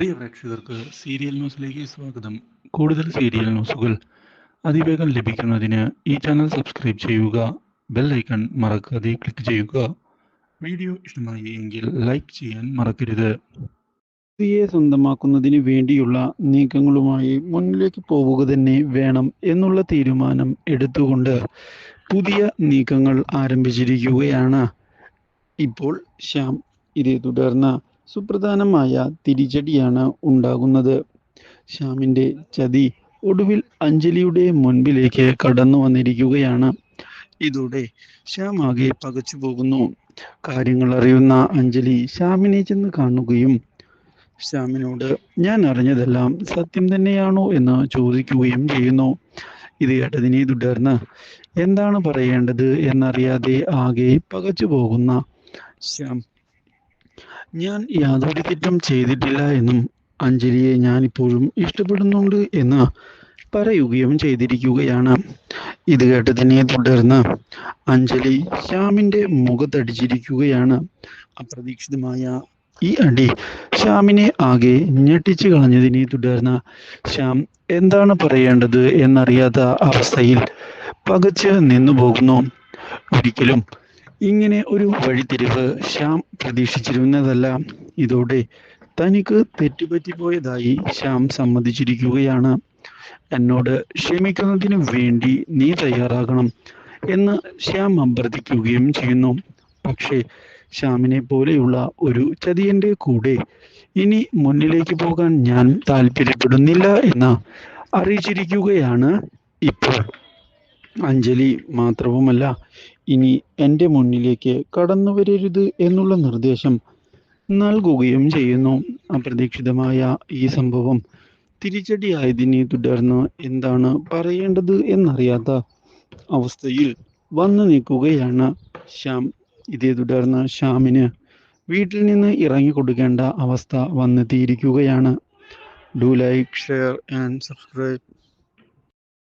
പ്രിയ പ്രേക്ഷകർക്ക് സീരിയൽ ന്യൂസിലേക്ക് സ്വാഗതം. കൂടുതൽ സീരിയൽ ന്യൂസുകൾ അതിവേഗം ലഭിക്കുന്നതിന് ഈ ചാനൽ സബ്സ്ക്രൈബ് ചെയ്യുക. ബെൽ ഐക്കൺ മറക്കാതെ ക്ലിക്ക് ചെയ്യുക. വീഡിയോ ഇഷ്ടമായി എങ്കിൽ ലൈക്ക് ചെയ്യാൻ മറക്കരുത്. സ്ത്രീയെ സ്വന്തമാക്കുന്നതിന് വേണ്ടിയുള്ള നീക്കങ്ങളുമായി മുന്നിലേക്ക് പോവുക തന്നെ വേണം എന്നുള്ള തീരുമാനം എടുത്തുകൊണ്ട് പുതിയ നീക്കങ്ങൾ ആരംഭിച്ചിരിക്കുകയാണ് ഇപ്പോൾ ശ്യാം. ഇതേ തുടർന്ന് സുപ്രധാനമായ തിരിച്ചടിയാണ് ഉണ്ടാകുന്നത്. ശ്യാമിന്റെ ചതി ഒടുവിൽ അഞ്ജലിയുടെ മുൻപിലേക്ക് കടന്നു വന്നിരിക്കുകയാണ്. ഇതോടെ ശ്യാം ആകെ പകച്ചു പോകുന്നു. കാര്യങ്ങൾ അറിയുന്ന അഞ്ജലി ശ്യാമിനെ ചെന്ന് കാണുകയും ശ്യാമിനോട് ഞാൻ അറിഞ്ഞതെല്ലാം സത്യം തന്നെയാണോ എന്ന് ചോദിക്കുകയും ചെയ്യുന്നു. ഇത് കേട്ടതിനെ തുടർന്ന് എന്താണ് പറയേണ്ടത് എന്നറിയാതെ ആകെ പകച്ചു പോകുന്ന ശ്യാം, ഞാൻ യാതൊരു തെറ്റും ചെയ്തിട്ടില്ല എന്നും അഞ്ജലിയെ ഞാൻ ഇപ്പോഴും ഇഷ്ടപ്പെടുന്നുണ്ട് എന്ന് പറയുകയും ചെയ്തിരിക്കുകയാണ്. ഇത് കേട്ടതിനെ തുടർന്ന് അഞ്ജലി ശ്യാമിന്റെ മുഖത്തടിച്ചിരിക്കുകയാണ്. അപ്രതീക്ഷിതമായ ഈ അടി ശ്യാമിനെ ആകെ ഞെട്ടിച്ചു കളഞ്ഞതിനെ തുടർന്ന് ശ്യാം എന്താണ് പറയേണ്ടത് എന്നറിയാത്ത അവസ്ഥയിൽ പകച്ച് നിന്നു പോകുന്നു. ഒരിക്കലും ഇങ്ങനെ ഒരു വഴിത്തിരിവ് ശ്യാം പ്രതീക്ഷിച്ചിരുന്നതല്ല. ഇതോടെ തനിക്ക് തെറ്റുപറ്റിപ്പോയതായി ശ്യാം സമ്മതിച്ചിരിക്കുകയാണ്. എന്നോട് ക്ഷമിക്കുന്നതിന് വേണ്ടി നീ തയ്യാറാകണം എന്ന് ശ്യാം അഭ്യർത്ഥിക്കുകയും ചെയ്യുന്നു. പക്ഷേ ശ്യാമിനെ പോലെയുള്ള ഒരു ചതിയന്റെ കൂടെ ഇനി മുന്നിലേക്ക് പോകാൻ ഞാൻ താല്പര്യപ്പെടുന്നില്ല എന്ന് അറിയിച്ചിരിക്കുകയാണ് ഇപ്പോൾ അഞ്ജലി. മാത്രവുമല്ല, ഇനി എൻ്റെ മുന്നിലേക്ക് കടന്നു വരരുത് എന്നുള്ള നിർദ്ദേശം നൽകുകയും ചെയ്യുന്നു. അപ്രതീക്ഷിതമായ ഈ സംഭവം തിരിച്ചടിയായതിനെ തുടർന്ന് എന്താണ് പറയേണ്ടത് എന്നറിയാത്ത അവസ്ഥയിൽ വന്നു നിൽക്കുകയാണ് ശ്യാം. ഇതേ തുടർന്ന് ശ്യാമിന് വീട്ടിൽ നിന്ന് ഇറങ്ങിക്കൊടുക്കേണ്ട അവസ്ഥ വന്നെത്തിയിരിക്കുകയാണ്. Do like, share and subscribe.